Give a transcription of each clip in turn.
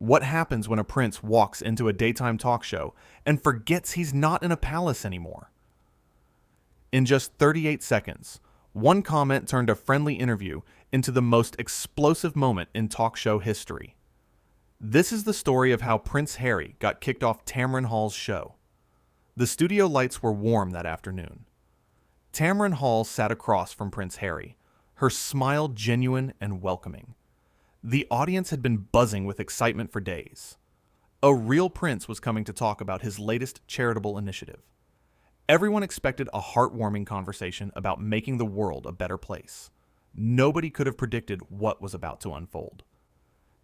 What happens when a prince walks into a daytime talk show and forgets he's not in a palace anymore? In just 38 seconds, one comment turned a friendly interview into the most explosive moment in talk show history. This is the story of how Prince Harry got kicked off Tamron Hall's show. The studio lights were warm that afternoon. Tamron Hall sat across from Prince Harry, her smile genuine and welcoming. The audience had been buzzing with excitement for days. A real prince was coming to talk about his latest charitable initiative. Everyone expected a heartwarming conversation about making the world a better place. Nobody could have predicted what was about to unfold.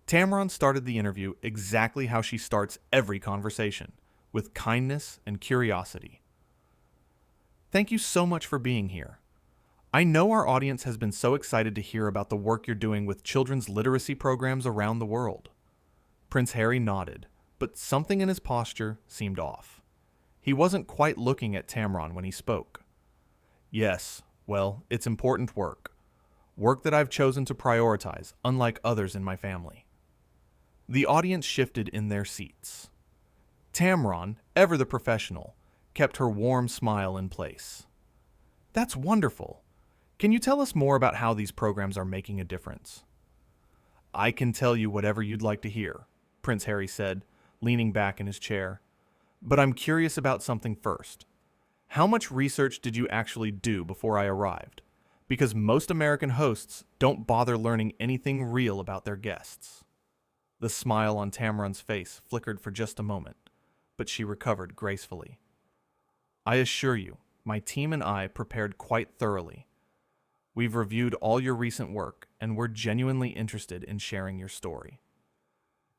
Tamron started the interview exactly how she starts every conversation, with kindness and curiosity. Thank you so much for being here. I know our audience has been so excited to hear about the work you're doing with children's literacy programs around the world. Prince Harry nodded, but something in his posture seemed off. He wasn't quite looking at Tamron when he spoke. Yes, well, it's important work. Work that I've chosen to prioritize, unlike others in my family. The audience shifted in their seats. Tamron, ever the professional, kept her warm smile in place. That's wonderful. Can you tell us more about how these programs are making a difference? I can tell you whatever you'd like to hear, Prince Harry said, leaning back in his chair. But I'm curious about something first. How much research did you actually do before I arrived? Because most American hosts don't bother learning anything real about their guests. The smile on Tamron's face flickered for just a moment, but she recovered gracefully. I assure you, my team and I prepared quite thoroughly. We've reviewed all your recent work, and we're genuinely interested in sharing your story.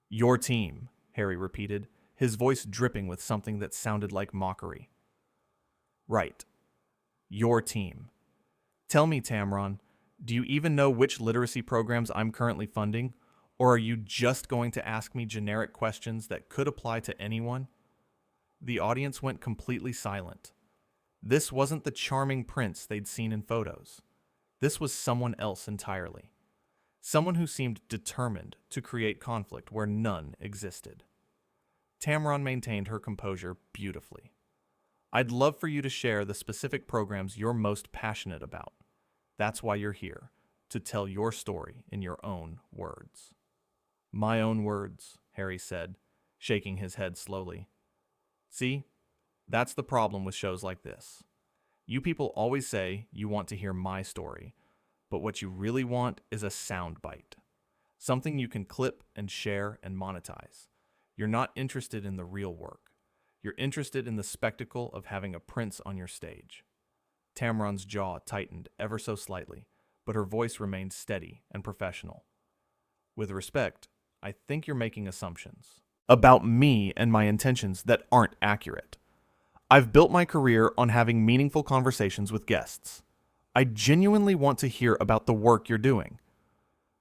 Your team, Harry repeated, his voice dripping with something that sounded like mockery. Right. Your team. Tell me, Tamron, do you even know which literacy programs I'm currently funding, or are you just going to ask me generic questions that could apply to anyone? The audience went completely silent. This wasn't the charming prince they'd seen in photos. This was someone else entirely. Someone who seemed determined to create conflict where none existed. Tamron maintained her composure beautifully. I'd love for you to share the specific programs you're most passionate about. That's why you're here, to tell your story in your own words. My own words, Harry said, shaking his head slowly. See, that's the problem with shows like this. You people always say you want to hear my story, but what you really want is a soundbite. Something you can clip and share and monetize. You're not interested in the real work. You're interested in the spectacle of having a prince on your stage. Tamron's jaw tightened ever so slightly, but her voice remained steady and professional. With respect, I think you're making assumptions about me and my intentions that aren't accurate. I've built my career on having meaningful conversations with guests. I genuinely want to hear about the work you're doing.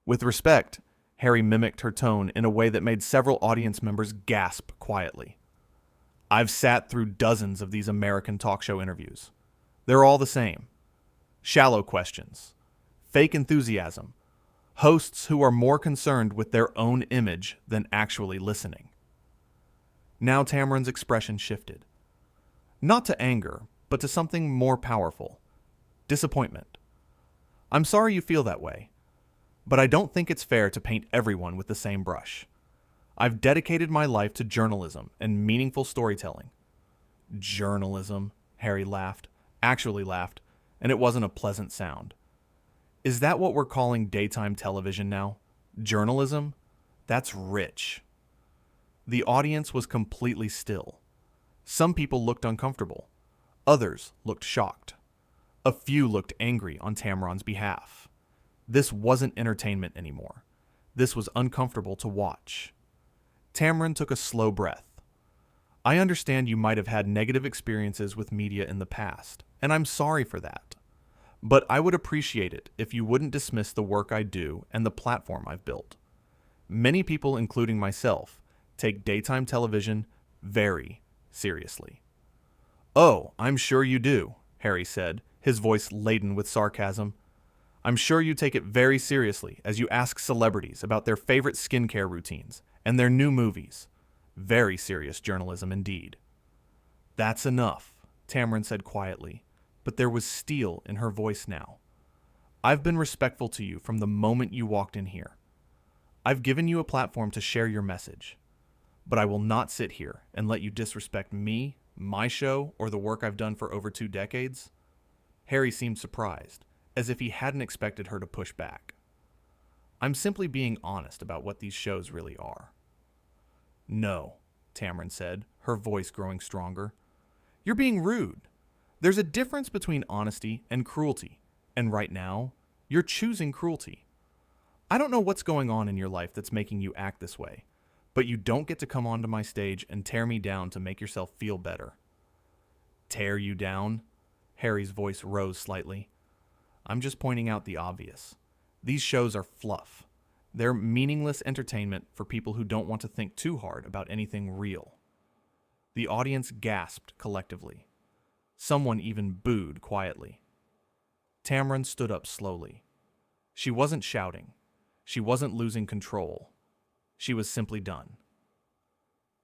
With respect, Harry mimicked her tone in a way that made several audience members gasp quietly. I've sat through dozens of these American talk show interviews. They're all the same. Shallow questions, fake enthusiasm, hosts who are more concerned with their own image than actually listening. Now Tamron's expression shifted. Not to anger, but to something more powerful. Disappointment. I'm sorry you feel that way, but I don't think it's fair to paint everyone with the same brush. I've dedicated my life to journalism and meaningful storytelling. Journalism, Harry laughed, actually laughed, and it wasn't a pleasant sound. Is that what we're calling daytime television now? Journalism? That's rich. The audience was completely still. Some people looked uncomfortable. Others looked shocked. A few looked angry on Tamron's behalf. This wasn't entertainment anymore. This was uncomfortable to watch. Tamron took a slow breath. I understand you might have had negative experiences with media in the past, and I'm sorry for that. But I would appreciate it if you wouldn't dismiss the work I do and the platform I've built. Many people, including myself, take daytime television very seriously. Oh, I'm sure you do, Harry said, his voice laden with sarcasm. I'm sure you take it very seriously as you ask celebrities about their favorite skincare routines and their new movies. Very serious journalism indeed. That's enough, Tamron said quietly, but there was steel in her voice now. I've been respectful to you from the moment you walked in here. I've given you a platform to share your message, but I will not sit here and let you disrespect me, my show, or the work I've done for over 2 decades. Harry seemed surprised, as if he hadn't expected her to push back. I'm simply being honest about what these shows really are. No, Tamron said, her voice growing stronger. You're being rude. There's a difference between honesty and cruelty, and right now, you're choosing cruelty. I don't know what's going on in your life that's making you act this way, but you don't get to come onto my stage and tear me down to make yourself feel better. Tear you down? Harry's voice rose slightly. I'm just pointing out the obvious. These shows are fluff. They're meaningless entertainment for people who don't want to think too hard about anything real. The audience gasped collectively. Someone even booed quietly. Tamron stood up slowly. She wasn't shouting. She wasn't losing control. She was simply done.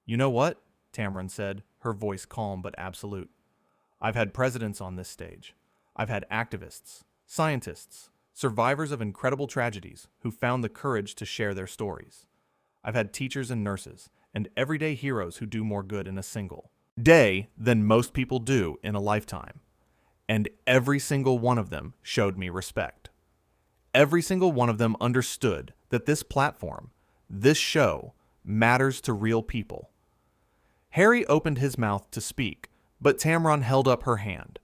You know what? Tamron said, her voice calm but absolute. I've had presidents on this stage. I've had activists, scientists, survivors of incredible tragedies who found the courage to share their stories. I've had teachers and nurses, and everyday heroes who do more good in a single day than most people do in a lifetime. And every single one of them showed me respect. Every single one of them understood that this platform, this show, matters to real people. Harry opened his mouth to speak, but Tamron held up her hand.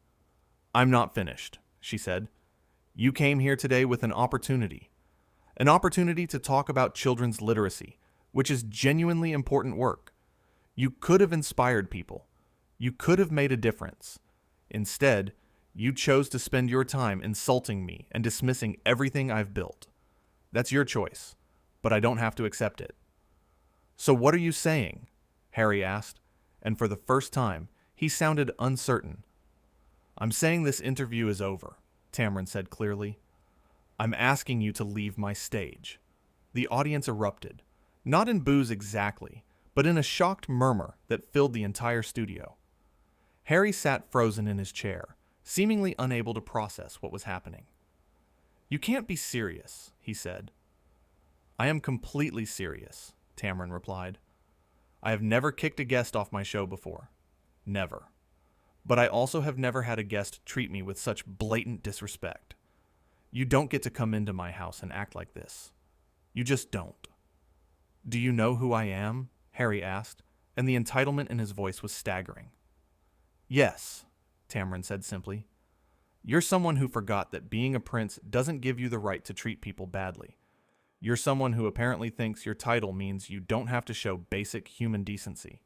I'm not finished, she said. You came here today with an opportunity to talk about children's literacy, which is genuinely important work. You could have inspired people. You could have made a difference. Instead, you chose to spend your time insulting me and dismissing everything I've built. That's your choice, but I don't have to accept it. So what are you saying? Harry asked, and for the first time, he sounded uncertain. I'm saying this interview is over, Tamron said clearly. I'm asking you to leave my stage. The audience erupted, not in boos exactly, but in a shocked murmur that filled the entire studio. Harry sat frozen in his chair, seemingly unable to process what was happening. You can't be serious, he said. I am completely serious, Tamron replied. I have never kicked a guest off my show before. Never. But I also have never had a guest treat me with such blatant disrespect. You don't get to come into my house and act like this. You just don't. Do you know who I am? Harry asked, and the entitlement in his voice was staggering. Yes, Tamron said simply. You're someone who forgot that being a prince doesn't give you the right to treat people badly. You're someone who apparently thinks your title means you don't have to show basic human decency.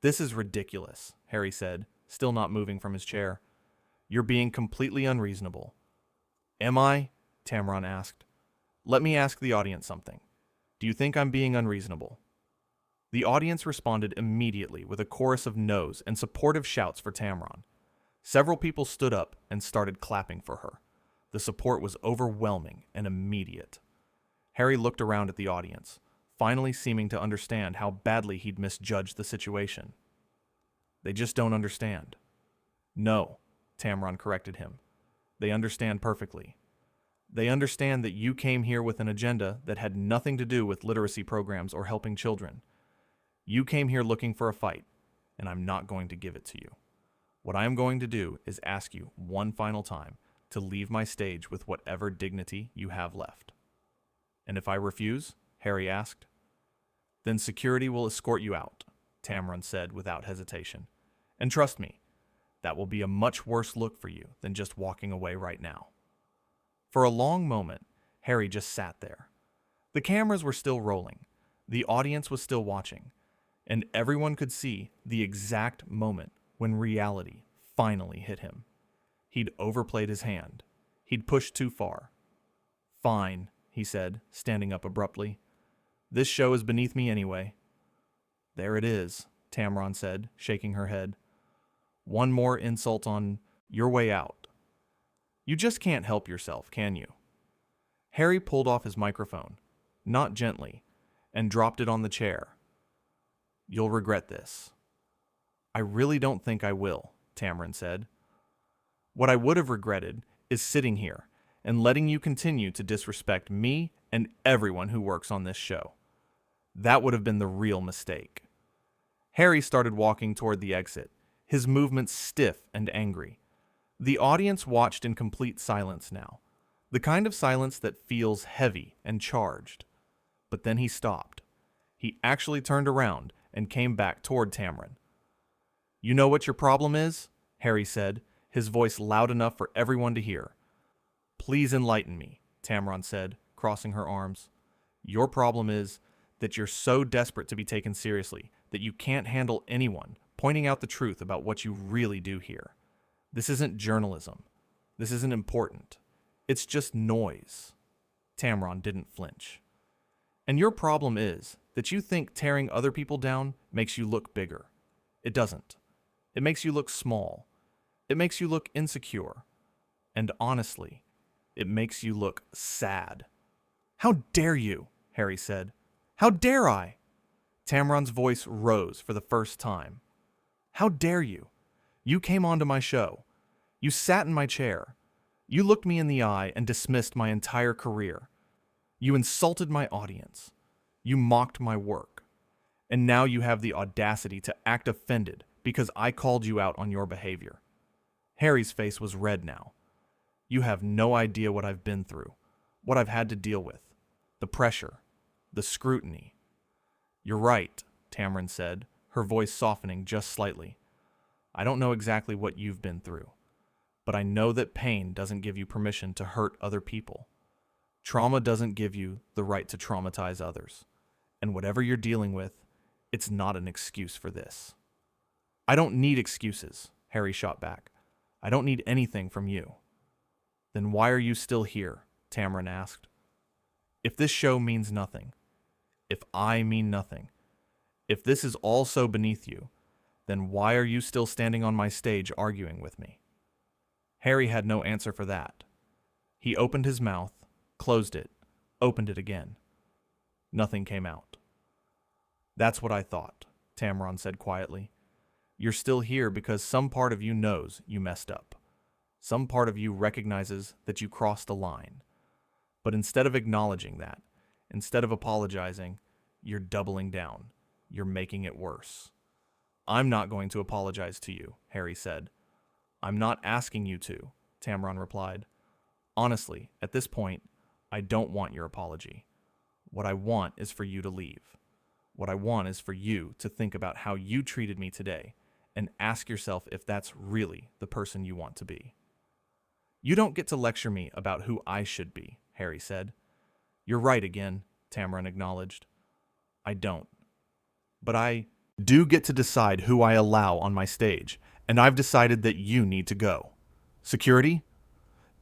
This is ridiculous, Harry said, still not moving from his chair. You're being completely unreasonable. Am I? Tamron asked. Let me ask the audience something. Do you think I'm being unreasonable? The audience responded immediately with a chorus of no's and supportive shouts for Tamron. Several people stood up and started clapping for her. The support was overwhelming and immediate. Harry looked around at the audience, finally seeming to understand how badly he'd misjudged the situation. They just don't understand. No, Tamron corrected him. They understand perfectly. They understand that you came here with an agenda that had nothing to do with literacy programs or helping children. You came here looking for a fight, and I'm not going to give it to you. What I am going to do is ask you one final time to leave my stage with whatever dignity you have left. And if I refuse, Harry asked, then security will escort you out, Tamron said without hesitation. And trust me, that will be a much worse look for you than just walking away right now. For a long moment, Harry just sat there. The cameras were still rolling, the audience was still watching, and everyone could see the exact moment when reality finally hit him. He'd overplayed his hand. He'd pushed too far. Fine, he said, standing up abruptly. This show is beneath me anyway. There it is, Tamron said, shaking her head. One more insult on your way out. You just can't help yourself, can you? Harry pulled off his microphone, not gently, and dropped it on the chair. "You'll regret this." "I really don't think I will," Tamron said. "What I would have regretted is sitting here and letting you continue to disrespect me and everyone who works on this show. That would have been the real mistake." Harry started walking toward the exit, his movements stiff and angry. The audience watched in complete silence now, the kind of silence that feels heavy and charged. But then he stopped. He actually turned around and came back toward Tamron. "You know what your problem is?" Harry said, his voice loud enough for everyone to hear. "Please enlighten me," Tamron said, crossing her arms. "Your problem is that you're so desperate to be taken seriously that you can't handle anyone pointing out the truth about what you really do here. This isn't journalism. This isn't important. It's just noise." Tamron didn't flinch. "And your problem is that you think tearing other people down makes you look bigger. It doesn't. It makes you look small. It makes you look insecure. And honestly, it makes you look sad." "How dare you?" Harry said. "How dare I?" Tamron's voice rose for the first time. "How dare you? You came onto my show. You sat in my chair. You looked me in the eye and dismissed my entire career. You insulted my audience. You mocked my work. And now you have the audacity to act offended because I called you out on your behavior." Harry's face was red now. "You have no idea what I've been through, what I've had to deal with. The pressure, the scrutiny." "You're right," Tamron said, her voice softening just slightly. "I don't know exactly what you've been through, but I know that pain doesn't give you permission to hurt other people. Trauma doesn't give you the right to traumatize others. And whatever you're dealing with, it's not an excuse for this." "I don't need excuses," Harry shot back. "I don't need anything from you." "Then why are you still here?" Tamron asked. "If this show means nothing, if I mean nothing, if this is all so beneath you, then why are you still standing on my stage arguing with me?" Harry had no answer for that. He opened his mouth, closed it, opened it again. Nothing came out. "That's what I thought," Tamron said quietly. "You're still here because some part of you knows you messed up. Some part of you recognizes that you crossed a line. But instead of acknowledging that, instead of apologizing, you're doubling down. You're making it worse." "I'm not going to apologize to you," Harry said. "I'm not asking you to," Tamron replied. "Honestly, at this point, I don't want your apology. What I want is for you to leave. What I want is for you to think about how you treated me today and ask yourself if that's really the person you want to be." "You don't get to lecture me about who I should be," Harry said. "You're right again," Tamron acknowledged. "I don't. But I do get to decide who I allow on my stage, and I've decided that you need to go. Security?"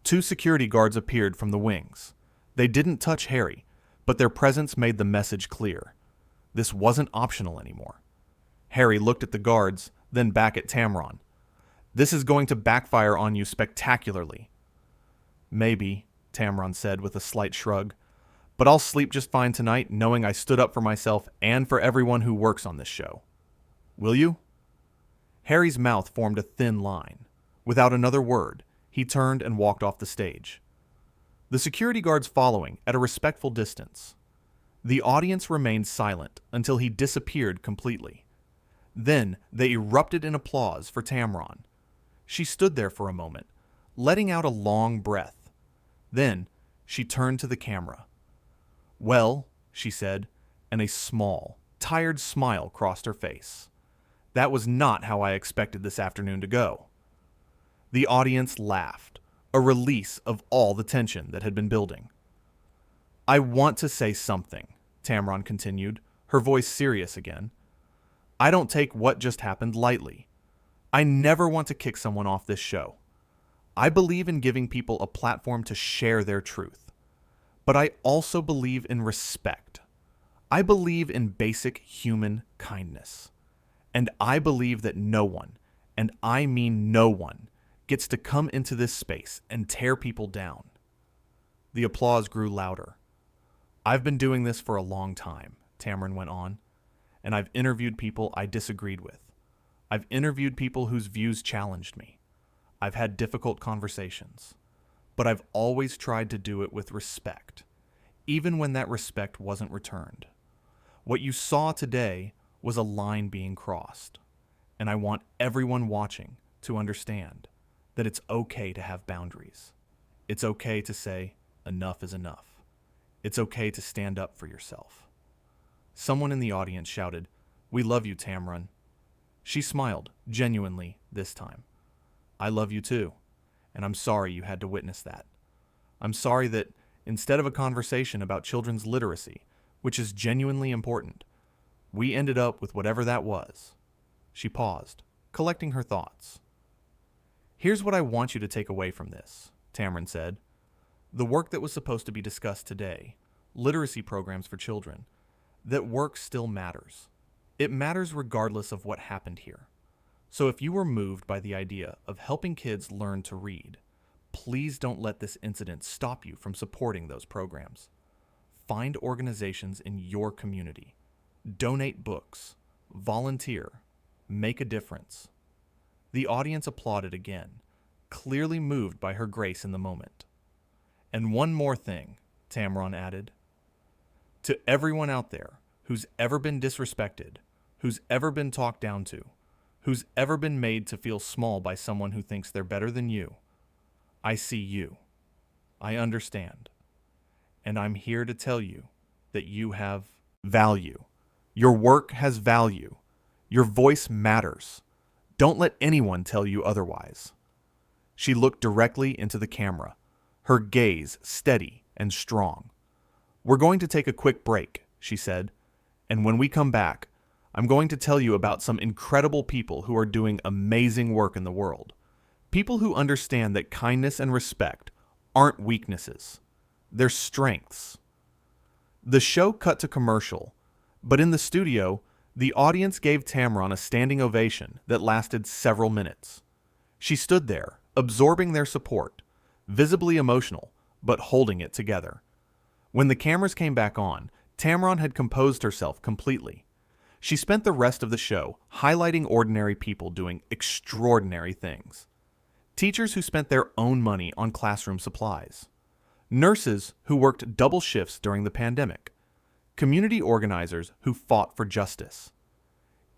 2 security guards appeared from the wings. They didn't touch Harry, but their presence made the message clear. This wasn't optional anymore. Harry looked at the guards, then back at Tamron. "This is going to backfire on you spectacularly." "Maybe," Tamron said with a slight shrug, "but I'll sleep just fine tonight knowing I stood up for myself and for everyone who works on this show. Will you?" Harry's mouth formed a thin line. Without another word, he turned and walked off the stage. The security guards following at a respectful distance. The audience remained silent until he disappeared completely. Then they erupted in applause for Tamron. She stood there for a moment, letting out a long breath. Then she turned to the camera. "Well," she said, and a small, tired smile crossed her face. "That was not how I expected this afternoon to go." The audience laughed, a release of all the tension that had been building. "I want to say something," Tamron continued, her voice serious again. "I don't take what just happened lightly. I never want to kick someone off this show. I believe in giving people a platform to share their truth. But I also believe in respect. I believe in basic human kindness. And I believe that no one, and I mean no one, gets to come into this space and tear people down." The applause grew louder. "I've been doing this for a long time," Tamron went on, and I've interviewed people I disagreed with. I've interviewed people whose views challenged me. I've had difficult conversations. But I've always tried to do it with respect, even when that respect wasn't returned. What you saw today was a line being crossed, and I want everyone watching to understand that it's okay to have boundaries. It's okay to say, enough is enough. It's okay to stand up for yourself. Someone in the audience shouted, "We love you, Tamron." She smiled, genuinely this time. "I love you too, and I'm sorry you had to witness that. I'm sorry that instead of a conversation about children's literacy, which is genuinely important, we ended up with whatever that was." She paused, collecting her thoughts. "Here's what I want you to take away from this," Tamron said. "The work that was supposed to be discussed today, literacy programs for children, that work still matters. It matters regardless of what happened here. So if you were moved by the idea of helping kids learn to read, please don't let this incident stop you from supporting those programs. Find organizations in your community. Donate books. Volunteer. Make a difference." The audience applauded again, clearly moved by her grace in the moment. "And one more thing," Tamron added. "To everyone out there who's ever been disrespected, who's ever been talked down to, who's ever been made to feel small by someone who thinks they're better than you, I see you. I understand. And I'm here to tell you that you have value. Your work has value. Your voice matters. Don't let anyone tell you otherwise." She looked directly into the camera, her gaze steady and strong. "We're going to take a quick break," she said, "and when we come back, I'm going to tell you about some incredible people who are doing amazing work in the world. People who understand that kindness and respect aren't weaknesses. They're strengths." The show cut to commercial, but in the studio, the audience gave Tamron a standing ovation that lasted several minutes. She stood there, absorbing their support, visibly emotional, but holding it together. When the cameras came back on, Tamron had composed herself completely. She spent the rest of the show highlighting ordinary people doing extraordinary things. Teachers who spent their own money on classroom supplies. Nurses who worked double shifts during the pandemic. Community organizers who fought for justice.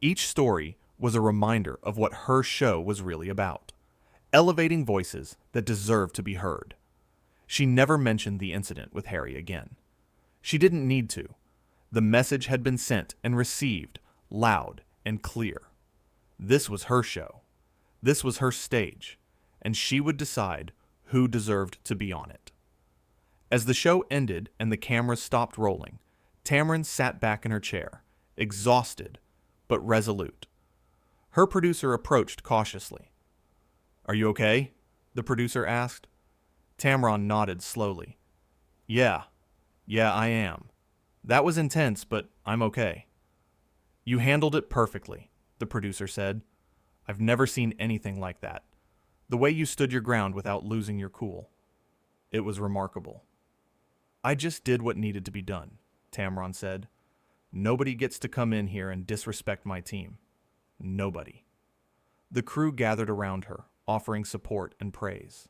Each story was a reminder of what her show was really about. Elevating voices that deserved to be heard. She never mentioned the incident with Harry again. She didn't need to. The message had been sent and received, loud and clear. This was her show. This was her stage, and she would decide who deserved to be on it. As the show ended and the cameras stopped rolling, Tamron sat back in her chair, exhausted but resolute. Her producer approached cautiously. "Are you okay?" the producer asked. Tamron nodded slowly. Yeah, I am. That was intense, but I'm okay." "You handled it perfectly," the producer said. "I've never seen anything like that. The way you stood your ground without losing your cool. It was remarkable." "I just did what needed to be done," Tamron said. "Nobody gets to come in here and disrespect my team. Nobody." The crew gathered around her, offering support and praise.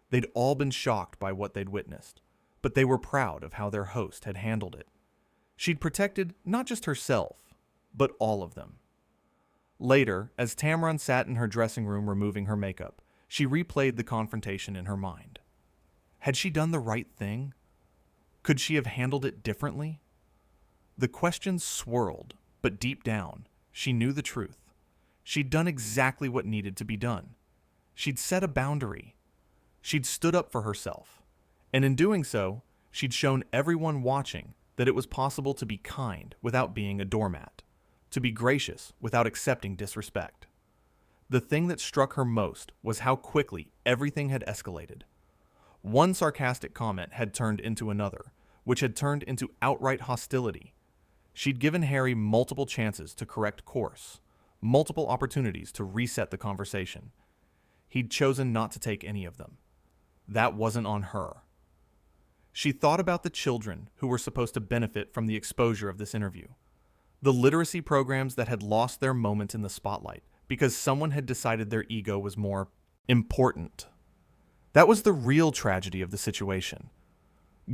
They'd all been shocked by what they'd witnessed, but they were proud of how their host had handled it. She'd protected not just herself, but all of them. Later, as Tamron sat in her dressing room removing her makeup, she replayed the confrontation in her mind. Had she done the right thing? Could she have handled it differently? The questions swirled, but deep down, she knew the truth. She'd done exactly what needed to be done. She'd set a boundary. She'd stood up for herself. And in doing so, she'd shown everyone watching that it was possible to be kind without being a doormat, to be gracious without accepting disrespect. The thing that struck her most was how quickly everything had escalated. One sarcastic comment had turned into another, which had turned into outright hostility. She'd given Harry multiple chances to correct course, multiple opportunities to reset the conversation. He'd chosen not to take any of them. That wasn't on her. She thought about the children who were supposed to benefit from the exposure of this interview. The literacy programs that had lost their moment in the spotlight because someone had decided their ego was more important. That was the real tragedy of the situation.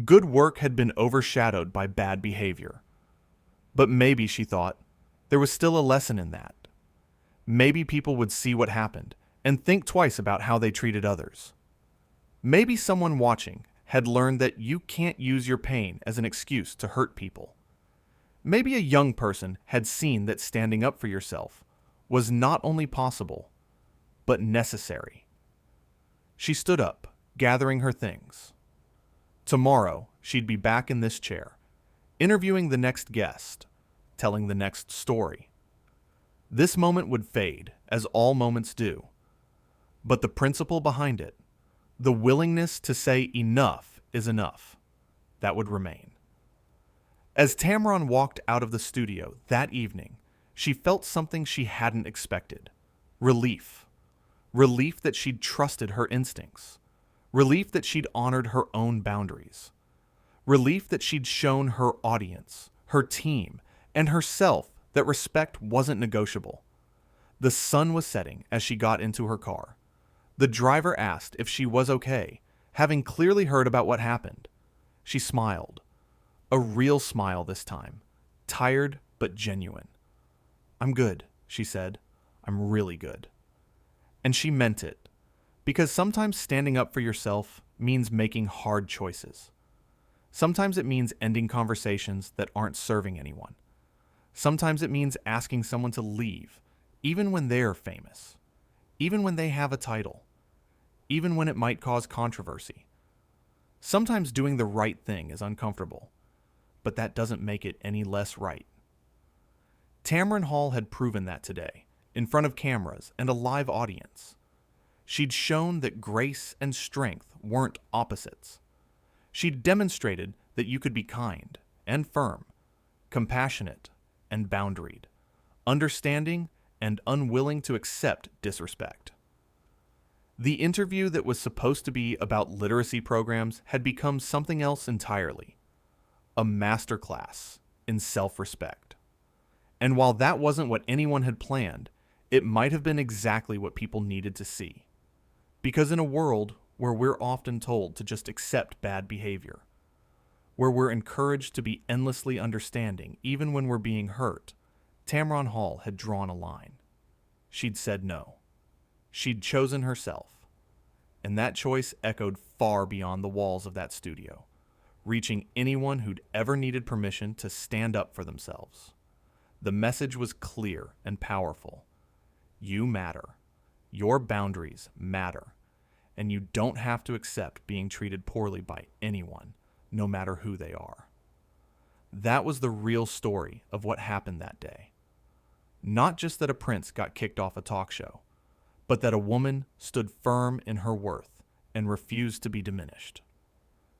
Good work had been overshadowed by bad behavior. But maybe, she thought, there was still a lesson in that. Maybe people would see what happened and think twice about how they treated others. Maybe someone watching had learned that you can't use your pain as an excuse to hurt people. Maybe a young person had seen that standing up for yourself was not only possible, but necessary. She stood up, gathering her things. Tomorrow, she'd be back in this chair, interviewing the next guest, telling the next story. This moment would fade, as all moments do. But the principle behind it, the willingness to say enough is enough, that would remain. As Tamron walked out of the studio that evening, she felt something she hadn't expected. Relief. Relief that she'd trusted her instincts. Relief that she'd honored her own boundaries. Relief that she'd shown her audience, her team, and herself that respect wasn't negotiable. The sun was setting as she got into her car. The driver asked if she was okay, having clearly heard about what happened. She smiled. A real smile this time, tired but genuine. "I'm good," she said. "I'm really good." And she meant it, because sometimes standing up for yourself means making hard choices. Sometimes it means ending conversations that aren't serving anyone. Sometimes it means asking someone to leave, even when they're famous, even when they have a title, even when it might cause controversy. Sometimes doing the right thing is uncomfortable, but that doesn't make it any less right. Tamron Hall had proven that today, in front of cameras and a live audience. She'd shown that grace and strength weren't opposites. She'd demonstrated that you could be kind and firm, compassionate and boundaried, understanding and unwilling to accept disrespect. The interview that was supposed to be about literacy programs had become something else entirely. A masterclass in self-respect. And while that wasn't what anyone had planned, it might have been exactly what people needed to see. Because in a world where we're often told to just accept bad behavior, where we're encouraged to be endlessly understanding even when we're being hurt, Tamron Hall had drawn a line. She'd said no. She'd chosen herself. And that choice echoed far beyond the walls of that studio, reaching anyone who'd ever needed permission to stand up for themselves. The message was clear and powerful. You matter. Your boundaries matter. And you don't have to accept being treated poorly by anyone, no matter who they are. That was the real story of what happened that day. Not just that a prince got kicked off a talk show, but that a woman stood firm in her worth and refused to be diminished.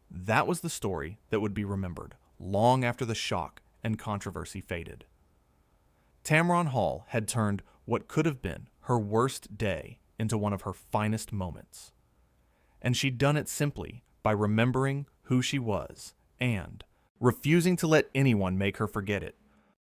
That was the story that would be remembered long after the shock and controversy faded. Tamron Hall had turned what could have been her worst day into one of her finest moments. And she'd done it simply by remembering who she was and refusing to let anyone make her forget it.